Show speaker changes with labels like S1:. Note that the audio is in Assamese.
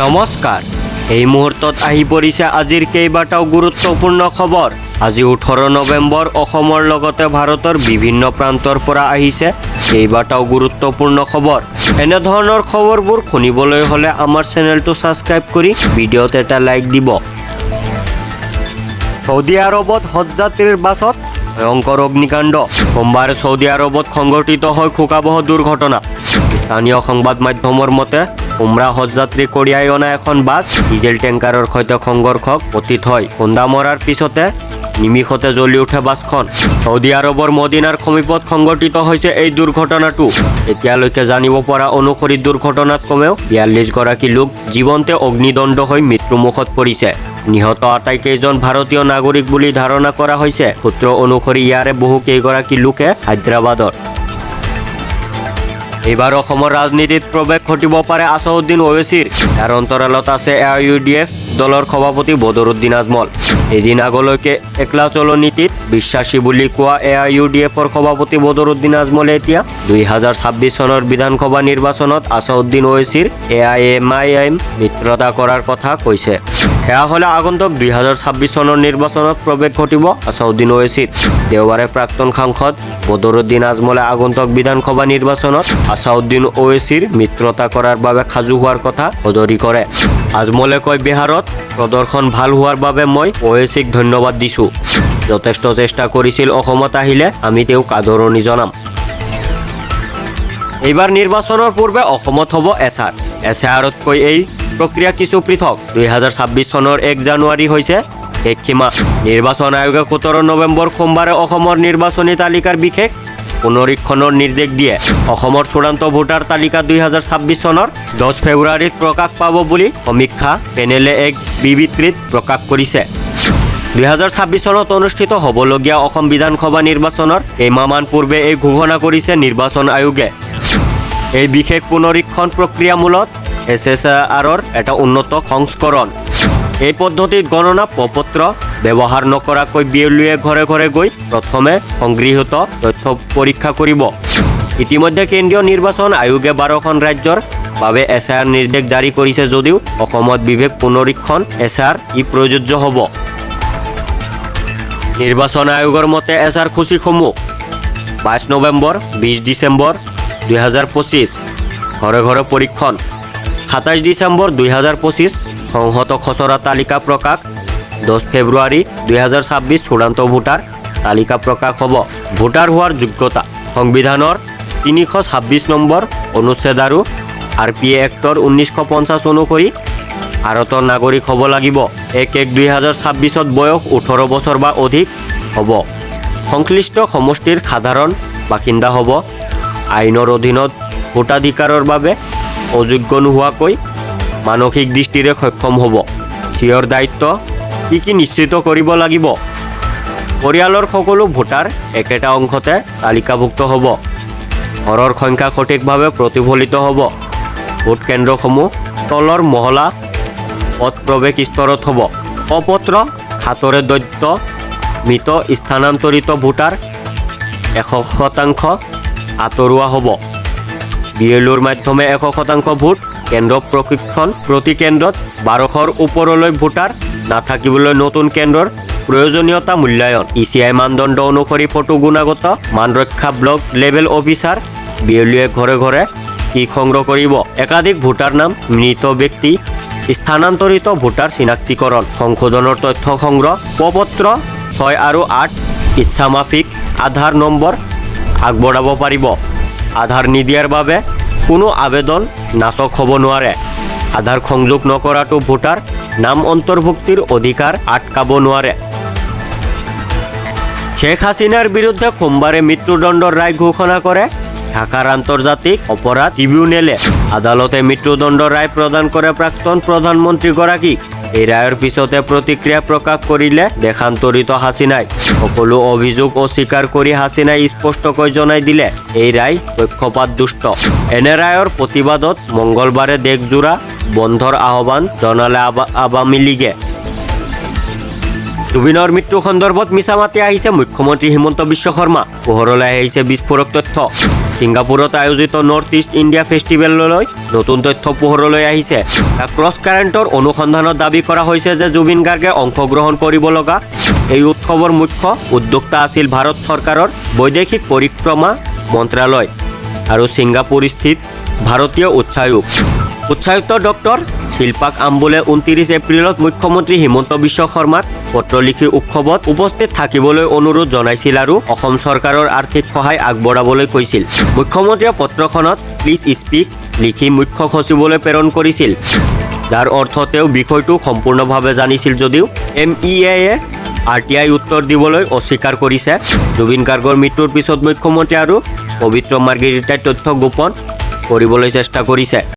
S1: নমস্কাৰ এই মুহূৰ্তত আহি পৰিছে আজিৰ কেইবাটাও গুৰুত্বপূৰ্ণ খবৰ। আজি 18 নৱেম্বৰ অসমৰ লগতে ভাৰতৰ বিভিন্ন প্ৰান্তৰ পৰা আহিছে কেইবাটাও গুৰুত্বপূৰ্ণ খবৰ। এনে ধৰণৰ খবৰবোৰ শুনিবলৈ হলে আমাৰ চেনেলটো সাবস্ক্ৰাইব কৰি ভিডিঅ'ত এটা লাইক দিব। সৌদি আৰবত হজযাত্ৰীৰ বাছত ভয়ংকৰ অগ্নিকাণ্ড। সোমবাৰে সৌদি আৰবত সংঘটিত হয় শোকাবহ দুৰ্ঘটনা। স্থানীয় সংবাদ মাধ্যমৰ মতে উমৰা হজযাত্ৰী কঢ়িয়াই অনা এখন বাছ ডিজেল টেংকাৰৰ সৈতে সংঘৰ্ষত পতিত হয়। খুন্দা মৰাৰ পিছতে নিমিষতে জ্বলি উঠে বাছখন। সৌদি আৰবৰ মদিনাৰ সমীপত সংঘটিত হৈছে এই দুৰ্ঘটনাটো। এতিয়ালৈকে জানিব পৰা অনুসৰি দুৰ্ঘটনাত কমেও 42 গৰাকী লোক জীৱন্তে অগ্নিদণ্ড হৈ মৃত্যুমুখত পৰিছে। নিহত আটাইকেইজন ভাৰতীয় নাগৰিক বুলি ধাৰণা কৰা হৈছে। সূত্ৰ অনুসৰি ইয়াৰে বহু কেইগৰাকী লোকে হায়দৰাবাদৰ। এইবাৰ অসমৰ ৰাজনীতিত প্ৰৱেশ ঘটিব পাৰে আছাউদ্দিন ওৱেইছিৰ। ইয়াৰ অন্তৰালত আছে AIUDF দলৰ সভাপতি বদৰুদ্দিন আজমল। এদিন আগলৈকে একলা চলনীতিত বিশ্বাসী বুলি কোৱা AIUDFৰ সভাপতি বদৰুদ্দিন আজমলে এতিয়া 2026 চনৰ বিধানসভা নিৰ্বাচনত আছাউদ্দিন ওৱেইছিৰ AIMIM মিত্ৰতা কৰাৰ কথা কৈছে। সেয়া হলে আগন্তুক 2026 চনৰ নিৰ্বাচনত প্ৰৱেশ ঘটিব আছাউদ্দিন ওৱেইছিৰ। দেওবাৰে প্ৰাক্তন সাংসদ বদৰুদ্দিন আজমলে আগন্তুক বিধানসভা নিৰ্বাচনত আছাউদ্দিন ওৱেইছিৰ মিত্ৰতা কৰাৰ বাবে সাজু হোৱাৰ কথা সদৰি কৰে। আজমলে কয়, বিহাৰত প্ৰদৰ্শন ভাল হোৱাৰ বাবে মই ওৱেইছিক ধন্যবাদ দিছো। যথেষ্ট চেষ্টা কৰিছিল, অসমত আহিলে আমি তেওঁক আদৰণি জনাম। এইবাৰ নিৰ্বাচনৰ পূৰ্বে অসমত হ'ব এছআৰতকৈ এই প্ৰক্ৰিয়া কিছু পৃথক। 2026 চনৰ 1 জানুৱাৰী হৈছে শেষ সীমা। নিৰ্বাচন আয়োগে 17 নৱেম্বৰ সোমবাৰে অসমৰ নিৰ্বাচনী তালিকাৰ বিশেষ পুনৰীক্ষণৰ নিৰ্দেশ দিয়ে। অসমৰ চূড়ান্ত ভোটাৰ তালিকা 2026 চনৰ 10 ফেব্ৰুৱাৰীত প্ৰকাশ পাব বুলি সমীক্ষা পেনেলে এক বিবৃতিত প্ৰকাশ কৰিছে। 2026 চনত অনুষ্ঠিত হ'বলগীয়া অসম বিধানসভা নিৰ্বাচনৰ কেইমাহমান পূৰ্বে এই ঘোষণা কৰিছে নিৰ্বাচন আয়োগে। এই বিশেষ পুনৰীক্ষণ প্ৰক্ৰিয়া মূলত SSRৰ এটা উন্নত সংস্কৰণ। এই পদ্ধতিত গণনা প্ৰপত্ৰ ব্যৱহাৰ নকৰাকৈ বিএলঅ'য়ে ঘৰে ঘৰে গৈ প্ৰথমে সংগৃহীত তথ্য পৰীক্ষা কৰিব। ইতিমধ্যে কেন্দ্ৰীয় নিৰ্বাচন আয়োগে 12খন ৰাজ্যৰ বাবে SIR নিৰ্দেশ জাৰি কৰিছে যদিও অসমত বিশেষ পুনৰীক্ষণ SIR প্ৰযোজ্য হ'ব। নিৰ্বাচন আয়োগৰ মতে SIR সূচীসমূহ 22 নৱেম্বৰ 20 ডিচেম্বৰ 2025 ঘৰে ঘৰে পৰীক্ষণ, 27 ডিচেম্বৰ 2025 সংহত খচৰা তালিকা প্ৰকাশ, 10 ফেব্ৰুৱাৰী 2026 চূড়ান্ত ভোটাৰ তালিকা প্ৰকাশ হ'ব। ভোটাৰ হোৱাৰ যোগ্যতা সংবিধানৰ 326 নম্বৰ অনুচ্ছেদ আৰু RPA এক্টৰ 1950 অনুসৰি ভাৰতৰ নাগৰিক হ'ব লাগিব। 1/1/2026 বয়স 18 বছৰ বা অধিক হ'ব। সংশ্লিষ্ট সমষ্টিৰ সাধাৰণ বাসিন্দা হ'ব। আইনৰ অধীনত ভোটাধিকাৰৰ বাবে অযোগ্য নোহোৱাকৈ মানসিক দৃষ্টিৰে সক্ষম হ'ব। চিঞৰ দায়িত্ব কি নিশ্চিত কৰিব লাগিব। পৰিয়ালৰ সকলো ভোটাৰ একেটা অংশতে তালিকাভুক্ত হ'ব। ঘৰৰ সংখ্যা সঠিকভাৱে প্ৰতিফলিত হ'ব। ভোট কেন্দ্ৰসমূহ তলৰ মহলা পথ প্ৰৱেশ স্তৰত হ'ব। অপত্ৰ খাতৰে দৈত্য মৃত স্থানান্তৰিত ভোটাৰ 100% আঁতৰোৱা হ'ব। বিএলঅ'ৰ মাধ্যমে 100% ভোট কেন্দ্ৰ প্ৰশিক্ষণ। প্ৰতি কেন্দ্ৰত 1200ৰ ওপৰলৈ ভোটাৰ নাথাকিবলৈ নতুন কেন্দ্ৰৰ প্ৰয়োজনীয়তা মূল্যায়ন। ECI মানদণ্ড অনুসৰি ফটো গুণাগত মান ৰক্ষা ব্লক লেভেল অফিচাৰ বিএলঅ'য়ে ঘৰে ঘৰে কি সংগ্ৰহ কৰিব। একাধিক ভোটাৰ নাম, মৃত ব্যক্তি, স্থানান্তৰিত ভোটাৰ চিনাক্তীকৰণ, সংশোধনৰ তথ্য সংগ্ৰহ। প্ৰপত্ৰ 6 আৰু 8 ইচ্ছামাফিক আধাৰ নম্বৰ আগবঢ়াব পাৰিব। আধাৰ নিদিয়াৰ বাবে কোনো আবেদন নাকচ হ'ব নোৱাৰে। আধাৰ সংযোগ নকৰাটো ভোটাৰ নাম অন্তৰ্ভুক্তিৰ অধিকাৰ আটকাব নোৱাৰে। শ্বেখ হাছিনাৰ বিৰুদ্ধে সোমবাৰে মৃত্যুদণ্ডৰ ৰায় ঘোষণা কৰে ঢাকাৰ আন্তৰ্জাতিক অপৰাধ ট্ৰিবিউনেলে। আদালতে মৃত্যুদণ্ডৰ ৰায় প্ৰদান কৰে প্ৰাক্তন প্ৰধানমন্ত্ৰীগৰাকীক। এই ৰায়ৰ পিছতে প্ৰতিক্ৰিয়া প্ৰকাশ কৰিলে দেশান্তৰিত হাছিনাই। সকলো অভিযোগ অস্বীকাৰ কৰি হাছিনাই স্পষ্টকৈ জনাই দিলে এই ৰায় পক্ষপাতদুষ্ট। এনে ৰায়ৰ প্ৰতিবাদত মঙলবাৰে দেশজোৰা বন্ধৰ আহ্বান জনালে আৱামী লীগে। জুবিনৰ মৃত্যু সন্দৰ্ভত মিছামাতি আহিছে মুখ্যমন্ত্ৰী হিমন্ত বিশ্ব শৰ্মা। পোহৰলৈ আহিছে বিস্ফোৰক তথ্য। ছিংগাপুৰত আয়োজিত নৰ্থ ইষ্ট ইণ্ডিয়া ফেষ্টিভেললৈ নতুন তথ্য পোহৰলৈ আহিছে। ক্ৰছ কাৰেণ্টৰ অনুসন্ধানত দাবী কৰা হৈছে যে জুবিন গাৰ্গে অংশগ্ৰহণ কৰিব লগা এই উৎসৱৰ মুখ্য উদ্যোক্তা আছিল ভাৰত চৰকাৰৰ বৈদেশিক পৰিক্ৰমা মন্ত্ৰালয় আৰু ছিংগাপুৰস্থিত ভাৰতীয় উচ্চায়ুক্ত ডক্টৰ শিল্পাক আম্বুলে 29 এপ্ৰিলত মুখ্যমন্ত্ৰী হিমন্ত বিশ্ব শৰ্মাক পত্ৰ লিখি উৎসৱত উপস্থিত থাকিবলৈ অনুৰোধ জনাইছিল আৰু অসম চৰকাৰৰ আৰ্থিক সহায় আগবঢ়াবলৈ কৈছিল। মুখ্যমন্ত্ৰীয়ে পত্ৰখনত প্লিজ স্পিক লিখি মুখ্য সচিবলৈ প্ৰেৰণ কৰিছিল, যাৰ অৰ্থ তেওঁ বিষয়টো সম্পূৰ্ণভাৱে জানিছিল যদিও MEAয়ে RTI উত্তৰ দিবলৈ অস্বীকাৰ কৰিছে। জুবিন গাৰ্গৰ মৃত্যুৰ পিছত মুখ্যমন্ত্ৰী আৰু পবিত্ৰ মাৰ্গেৰিটাই তথ্য গোপন কৰিবলৈ চেষ্টা কৰিছে।